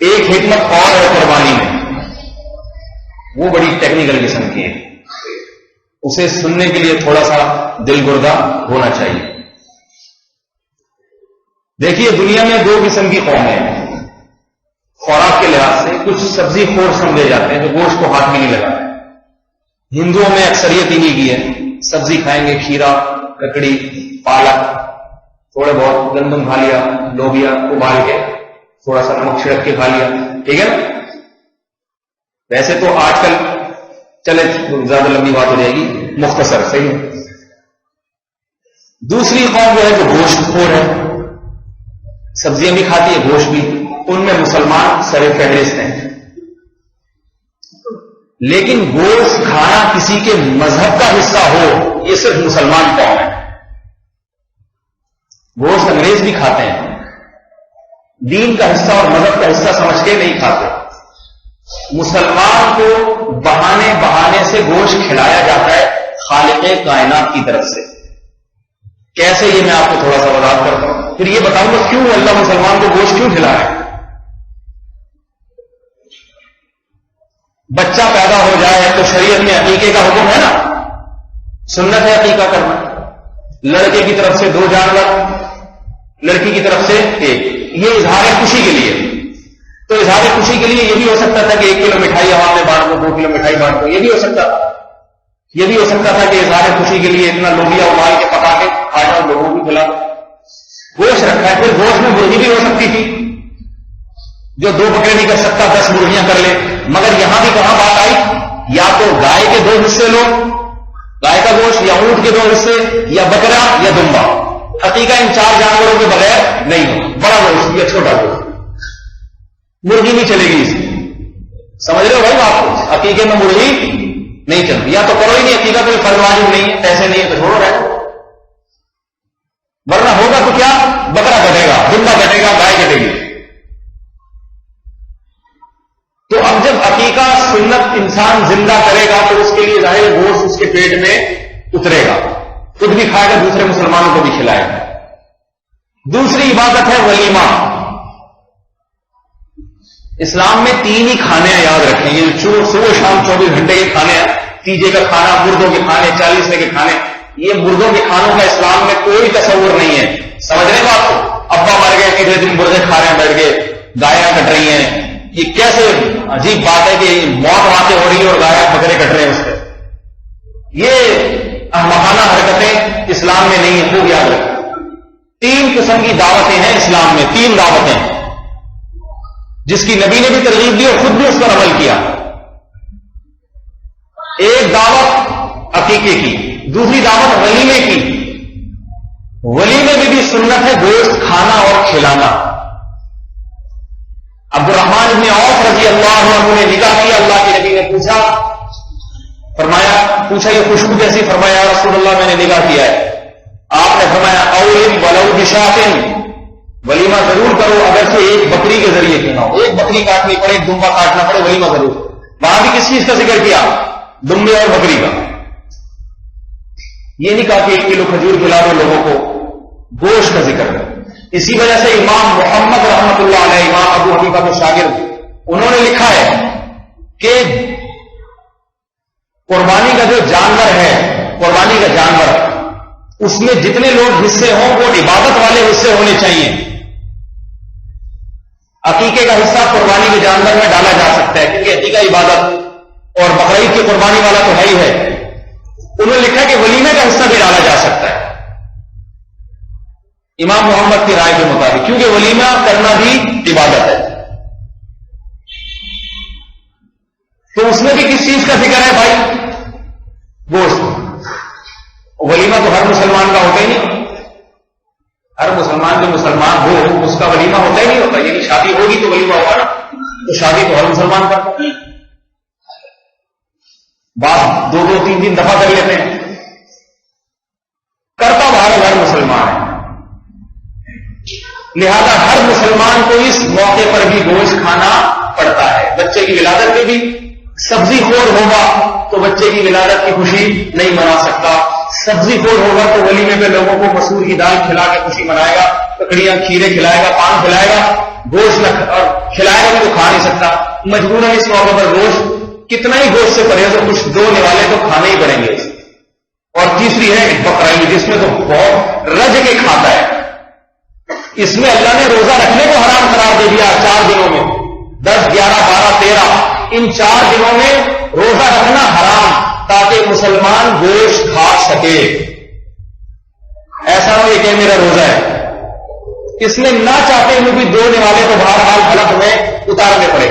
ایک حکمت اور ہے قربانی میں، وہ بڑی ٹیکنیکل قسم کی ہے، اسے سننے کے لیے تھوڑا سا دل گردہ ہونا چاہیے۔ دیکھیے دنیا میں دو قسم کی قومیں ہیں خوراک کے لحاظ سے، کچھ سبزی خور سمجھے جاتے ہیں جو گوشت کو ہاتھ بھی نہیں لگاتے۔ ہندوؤں میں اکثریت انہیں کی ہے، سبزی کھائیں گے، کھیرا، ککڑی، پالک، تھوڑے بہت گندم کھا لیا، لوبیا ابال کے تھوڑا سا نمک چھڑک کے کھا لیا، ٹھیک ہے نا۔ ویسے تو آج کل چلے زیادہ لمبی بات ہو جائے گی، مختصر صحیح ہے۔ دوسری قوم جو ہے جو گوشت خور ہے، سبزیاں بھی کھاتی ہے گوشت بھی، ان میں مسلمان سر فہرست ہیں۔ لیکن گوشت کھانا کسی کے مذہب کا حصہ ہو، یہ صرف مسلمان قوم ہے۔ گوشت انگریز بھی کھاتے ہیں، دین کا حصہ اور مذہب کا حصہ سمجھ کے نہیں کھاتے۔ مسلمان کو بہانے بہانے سے گوشت کھلایا جاتا ہے خالق کائنات کی طرف سے۔ کیسے، یہ میں آپ کو تھوڑا سا وضاحت کرتا ہوں، پھر یہ بتاؤں گا کیوں اللہ مسلمان کو گوشت کیوں کھلا رہا ہے۔ بچہ پیدا ہو جائے تو شریعت میں عقیقے کا حکم ہے نا، سنت ہے عقیقہ کرنا۔ لڑکے کی طرف سے 2 جانور، لڑکی کی طرف سے 1، یہ اظہار خوشی کے لیے۔ تو اظہار خوشی کے لیے یہ بھی ہو سکتا تھا کہ 1 کلو مٹھائی ہوا میں بانٹ دو، 2 کلو مٹھائی بانٹ دو، یہ بھی ہو سکتا تھا۔ یہ بھی ہو سکتا تھا کہ اظہار خوشی کے لیے اتنا لوبیا ابال کے پکا کے کھا جاؤ، لوگوں کو کھلا۔ گوشت رکھا ہے، پھر گوشت میں مرغی بھی ہو سکتی تھی، جو 2 بکرے نہیں کر سکتا 10 مرغیاں کر لے۔ مگر یہاں بھی کہاں بات آئی، یا تو گائے کے 2 حصے لو، گائے کا گوشت، یا اونٹ کے 2 حصے، یا بکرا یا دمبا۔ عقیقہ ان 4 جانوروں کے بغیر نہیں ہو، بڑا گوشت یا چھوٹا گوشت، مرغی نہیں چلے گی اس میں۔ سمجھ رہے ہو بھائی آپ کو، عقیقے میں مرغی نہیں چلتی، یا تو کرو ہی نہیں عقیقہ، کوئی فرض واجب نہیں ہے، پیسے نہیں ہے تو چھوڑو رہے، ورنہ ہوگا تو کیا، بکرا کٹے گا، دمبا کٹے گا، گائے کٹے گی۔ تو اب جب عقیقہ سنت انسان زندہ کرے گا تو اس کے لیے ظاہر گوشت اس کے پیٹ میں اترے گا، خود بھی کھائے گا، دوسرے مسلمانوں کو بھی کھلائے گا۔ دوسری عبادت ہے ولیمہ۔ اسلام میں 3 ہی کھانے ہیں، یاد رکھیں، یہ صبح شام 24 گھنٹے کے کھانے ہیں۔ تیجے کا کھانا، مردوں کے کھانے، 40ویں کے کھانے، یہ مردوں کے کھانوں کا اسلام میں کوئی تصور نہیں ہے۔ سمجھ رہے بات کو، ابا مر گئے، کتنے دن مردے کھا رہے ہیں بیٹھ کے، گایاں کٹ رہی ہیں، یہ کیسے عجیب بات ہے کہ موت واقع ہو رہی ہے اور گایاں بکرے کٹ رہے ہیں اس پہ۔ یہ احمقانہ حرکتیں اسلام میں نہیں ہیں، خوب یاد رکھیں۔ 3 قسم کی دعوتیں ہیں اسلام میں، 3 دعوتیں جس کی نبی نے بھی ترغیب دی اور خود بھی اس پر عمل کیا۔ ایک دعوت عقیقے کی، دوسری دعوت ولیمے کی۔ ولیمے میں بھی سنت ہے گوشت کھانا اور کھلانا۔ عبد الرحمن بن عوف رضی اللہ عنہ نے نکاح کیا، اللہ کے نبی نے پوچھا یہ خوشبو کیسی؟ فرمایا یا رسول اللہ میں نے نکاح کیا ہے۔ آپ نے فرمایا اولم ولو بشاۃ، ولیمہ ضرور کرو اگرچہ ایک بکری کے ذریعے کیوں نہ ہو، ایک بکری کاٹنی پڑے، ایک دمبا کاٹنا پڑے، ولیمہ ضرور۔ وہاں بھی کس چیز کا ذکر کیا؟ دمبے اور بکری کا۔ یہ نہیں کہا کہ 1 کلو کھجور کھلا دو لوگوں کو، گوشت کا ذکر ہے۔ اسی وجہ سے امام محمد رحمۃ اللہ علیہ، امام ابو حنیفہ کے شاگرد، انہوں نے لکھا ہے کہ قربانی کا جو جانور ہے، قربانی کا جانور، اس میں جتنے لوگ حصے ہوں وہ عبادت والے حصے ہونے چاہیے۔ عقیقے کا حصہ قربانی کے جانور میں ڈالا جا سکتا ہے کیونکہ عقیقہ عبادت اور بقرعید کی قربانی والا تو ہے ہی ہے۔ انہوں نے لکھا کہ ولیمے کا حصہ بھی ڈالا جا سکتا ہے امام محمد کی رائے کے مطابق، کیونکہ ولیمہ کرنا بھی عبادت ہے۔ تو اس میں بھی کس چیز کا ذکر ہے بھائی؟ گوشت۔ ولیمہ تو ہر مسلمان کا ہوتا ہی نہیں، ہر مسلمان جو مسلمان ہو اس کا ولیمہ ہوتا ہی نہیں ہوتا، یعنی شادی ہوگی تو ولیمہ ہوگا نا، تو شادی تو ہر مسلمان کرتا ہے، بات 2-3 دفعہ کر لیتے ہیں، کرتا ہر مسلمان ہے۔ لہذا ہر مسلمان کو اس موقع پر بھی گوشت کھانا پڑتا ہے۔ بچے کی ولادت میں بھی سبزی خور ہوگا تو بچے کی ولادت کی خوشی نہیں منا سکتا، سبزی خور ہوگا تو ولیمے پہ لوگوں کو مسور کی دال کھلا کے خوشی منائے گا، ککڑیاں کھیرے کھلائے گا، پان کھلائے گا، گوشت اور کھلائے گا بھی تو کھا نہیں سکتا، مجبوراً اس موقع پر گوشت کتنا ہی گوشت سے پرہیز ہو، کچھ دو نوالے تو کھانے ہی پڑیں گے. اور تیسری ہے بقرعید، جس میں تو بہت رج کے کھاتا ہے. اس میں اللہ نے روزہ رکھنے کو حرام قرار دے دیا 4 دنوں میں، 10، 11، 12، 13 ان 4 دنوں میں روزہ رکھنا حرام، تاکہ مسلمان گوشت کھا سکے. ایسا ہو یہ کہ میرا روزہ ہے، اس میں نہ چاہتے ہوئے بھی 2 نوالے تو بہرحال حلق میں اتارنے پڑے.